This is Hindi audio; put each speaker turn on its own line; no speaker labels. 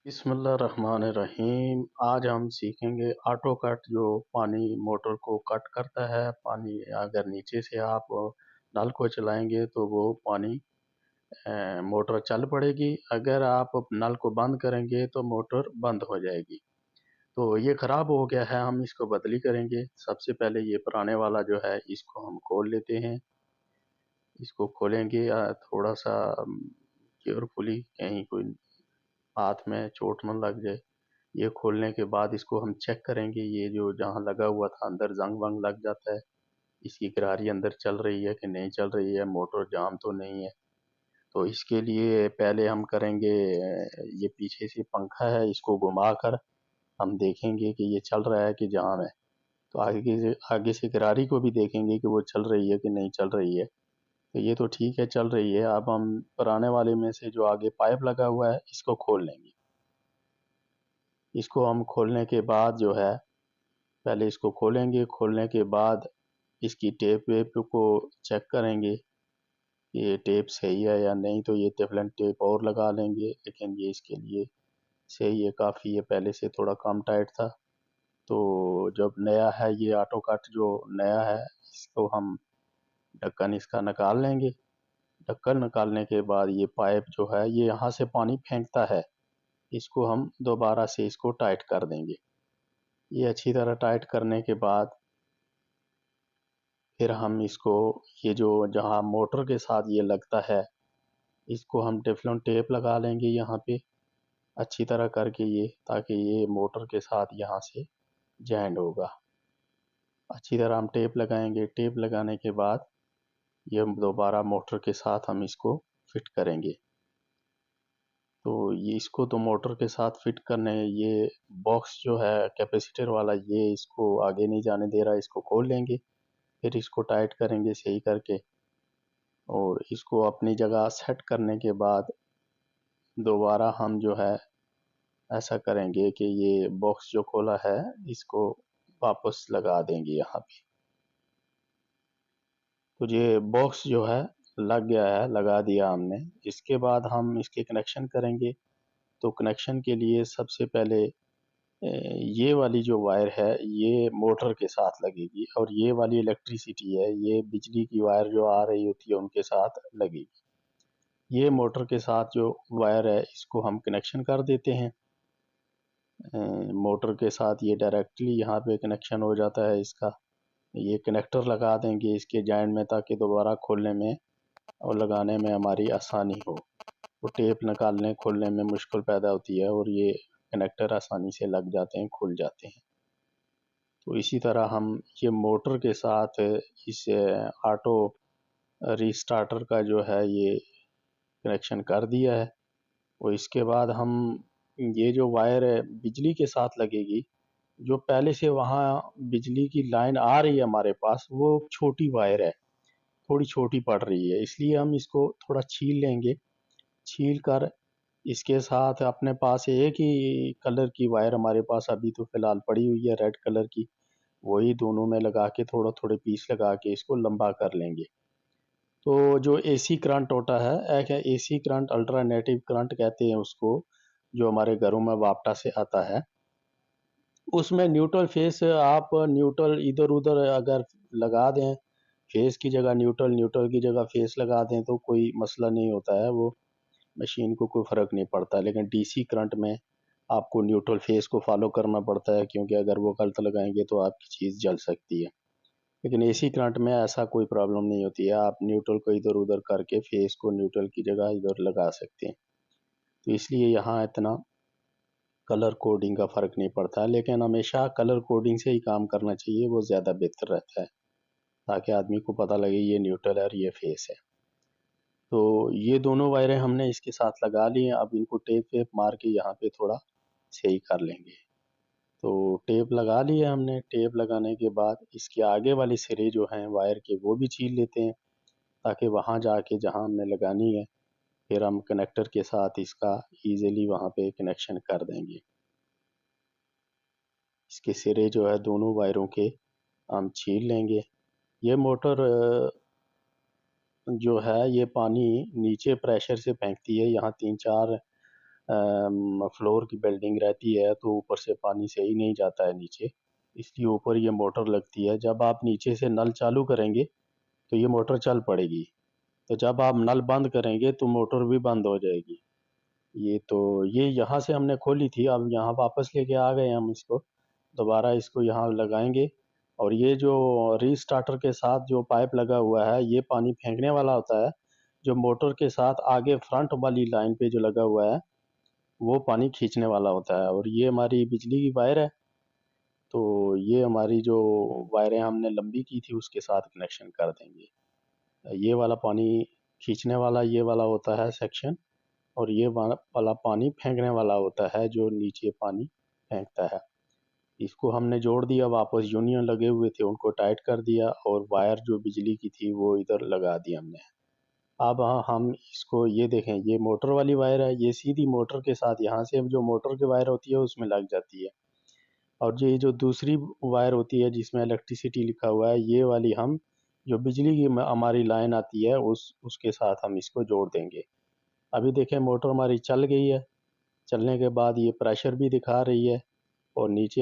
बिस्मिल्लाहिर्रहमानिर्रहीम। आज हम सीखेंगे ऑटो कट जो पानी मोटर को कट करता है। पानी अगर नीचे से आप नल को चलाएंगे तो वो पानी मोटर चल पड़ेगी। अगर आप नल को बंद करेंगे तो मोटर बंद हो जाएगी। तो ये ख़राब हो गया है, हम इसको बदली करेंगे। सबसे पहले ये पुराने वाला जो है इसको हम खोल लेते हैं। इसको खोलेंगे थोड़ा सा केयरफुली, कहीं कोई हाथ में चोट न लग जाए। ये खोलने के बाद इसको हम चेक करेंगे, ये जो जहाँ लगा हुआ था अंदर जंग वंग लग जाता है, इसकी करारी अंदर चल रही है कि नहीं चल रही है, मोटर जाम तो नहीं है। तो इसके लिए पहले हम करेंगे, ये पीछे से पंखा है, इसको घुमा कर हम देखेंगे कि ये चल रहा है कि जाम है। तो आगे से करारी को भी देखेंगे कि वो चल रही है कि नहीं चल रही है। तो ये तो ठीक है, चल रही है। अब हम पुराने वाले में से जो आगे पाइप लगा हुआ है इसको खोल लेंगे। इसको हम खोलने के बाद जो है, पहले इसको खोलेंगे। खोलने के बाद इसकी टेप वेप को चेक करेंगे कि ये टेप सही है या नहीं। तो ये टेफलन टेप और लगा लेंगे, लेकिन ये इसके लिए सही है, काफ़ी है। पहले से थोड़ा कम टाइट था। तो जब नया है ये ऑटो कट जो नया है, इसको हम ढक्कन इसका निकाल लेंगे। ढक्कन निकालने के बाद ये पाइप जो है ये यहाँ से पानी फेंकता है, इसको हम दोबारा से इसको टाइट कर देंगे। ये अच्छी तरह टाइट करने के बाद फिर हम इसको, ये जो जहाँ मोटर के साथ ये लगता है, इसको हम टेफलॉन टेप लगा लेंगे यहाँ पे अच्छी तरह करके, ये ताकि ये मोटर के साथ यहाँ से जॉइंट होगा। अच्छी तरह हम टेप लगाएंगे। टेप लगाने के बाद ये हम दोबारा मोटर के साथ हम इसको फिट करेंगे। तो ये इसको तो मोटर के साथ फिट करने, ये बॉक्स जो है कैपेसिटर वाला, ये इसको आगे नहीं जाने दे रहा। इसको खोल लेंगे, फिर इसको टाइट करेंगे सही करके, और इसको अपनी जगह सेट करने के बाद दोबारा हम जो है ऐसा करेंगे कि ये बॉक्स जो खोला है इसको वापस लगा देंगे यहाँ पे। तो ये बॉक्स जो है लग गया है, लगा दिया हमने। इसके बाद हम इसके कनेक्शन करेंगे। तो कनेक्शन के लिए सबसे पहले ये वाली जो वायर है ये मोटर के साथ लगेगी, और ये वाली इलेक्ट्रिसिटी है, ये बिजली की वायर जो आ रही होती है उनके साथ लगेगी। ये मोटर के साथ जो वायर है इसको हम कनेक्शन कर देते हैं। मोटर के साथ ये डायरेक्टली यहाँ पे कनेक्शन हो जाता है इसका। ये कनेक्टर लगा देंगे इसके जॉइंट में, ताकि दोबारा खोलने में और लगाने में हमारी आसानी हो। तो टेप निकालने खोलने में मुश्किल पैदा होती है, और ये कनेक्टर आसानी से लग जाते हैं, खुल जाते हैं। तो इसी तरह हम ये मोटर के साथ इस ऑटो रीस्टार्टर का जो है ये कनेक्शन कर दिया है। और इसके बाद हम ये जो वायर है बिजली के साथ लगेगी, जो पहले से वहाँ बिजली की लाइन आ रही है हमारे पास, वो छोटी वायर है, थोड़ी छोटी पड़ रही है, इसलिए हम इसको थोड़ा छील लेंगे। छील कर इसके साथ अपने पास एक ही कलर की वायर हमारे पास अभी तो फ़िलहाल पड़ी हुई है, रेड कलर की, वही दोनों में लगा के थोड़ा थोड़े पीस लगा के इसको लंबा कर लेंगे। तो जो एसी करंट होता है, एक है एसी करंट, अल्टरनेटिव करंट कहते हैं उसको, जो हमारे घरों में वापटा से आता है, उसमें न्यूट्रल फेस आप न्यूट्रल इधर उधर अगर लगा दें, फेस की जगह न्यूट्रल, न्यूट्रल की जगह फेस लगा दें तो कोई मसला नहीं होता है, वो मशीन को कोई फ़र्क नहीं पड़ता। लेकिन डीसी करंट में आपको न्यूट्रल फेस को फॉलो करना पड़ता है, क्योंकि अगर वो गलत लगाएंगे तो आपकी चीज़ जल सकती है। लेकिन एसी करंट में ऐसा कोई प्रॉब्लम नहीं होती है, आप न्यूट्रल को इधर उधर करके फेस को न्यूट्रल की जगह इधर लगा सकते हैं। तो इसलिए यहाँ इतना कलर कोडिंग का फ़र्क नहीं पड़ता है, लेकिन हमेशा कलर कोडिंग से ही काम करना चाहिए, वो ज़्यादा बेहतर रहता है, ताकि आदमी को पता लगे ये न्यूट्रल है और ये फेस है। तो ये दोनों वायरें हमने इसके साथ लगा ली हैं। अब इनको टेप वेप मार के यहाँ पे थोड़ा सही कर लेंगे। तो टेप लगा लिया हमने। टेप लगाने के बाद इसके आगे वाले सिरे जो हैं वायर के वो भी छील लेते हैं, ताकि वहाँ जाके जहाँ हमने लगानी है फिर हम कनेक्टर के साथ इसका ईज़िली वहाँ पे कनेक्शन कर देंगे। इसके सिरे जो है दोनों वायरों के हम छील लेंगे। ये मोटर जो है ये पानी नीचे प्रेशर से फेंकती है। यहाँ 3-4 फ्लोर की बिल्डिंग रहती है तो ऊपर से पानी सही नहीं जाता है नीचे, इसलिए ऊपर ये मोटर लगती है। जब आप नीचे से नल चालू करेंगे तो ये मोटर चल पड़ेगी, तो जब आप नल बंद करेंगे तो मोटर भी बंद हो जाएगी। ये यहाँ से हमने खोली थी, अब यहाँ वापस लेके आ गए हम इसको, दोबारा इसको यहाँ लगाएंगे। और ये जो रीस्टार्टर के साथ जो पाइप लगा हुआ है ये पानी फेंकने वाला होता है, जो मोटर के साथ आगे फ्रंट वाली लाइन पे जो लगा हुआ है वो पानी खींचने वाला होता है। और ये हमारी बिजली की वायर है, तो ये हमारी जो वायरें हमने लंबी की थी उसके साथ कनेक्शन कर देंगे। ये वाला पानी खींचने वाला ये वाला होता है सेक्शन, और ये वाला पानी फेंकने वाला होता है जो नीचे पानी फेंकता है। इसको हमने जोड़ दिया, वापस यूनियन लगे हुए थे उनको टाइट कर दिया, और वायर जो बिजली की थी वो इधर लगा दी हमने। अब हम इसको ये देखें, ये मोटर वाली वायर है, ये सीधी मोटर के साथ यहाँ से जो मोटर की वायर होती है उसमें लग जाती है। और ये जो दूसरी वायर होती है जिसमें इलेक्ट्रिसिटी लिखा हुआ है, ये वाली हम जो बिजली की हमारी लाइन आती है उसके साथ हम इसको जोड़ देंगे। अभी देखें मोटर हमारी चल गई है, चलने के बाद ये प्रेशर भी दिखा रही है, और नीचे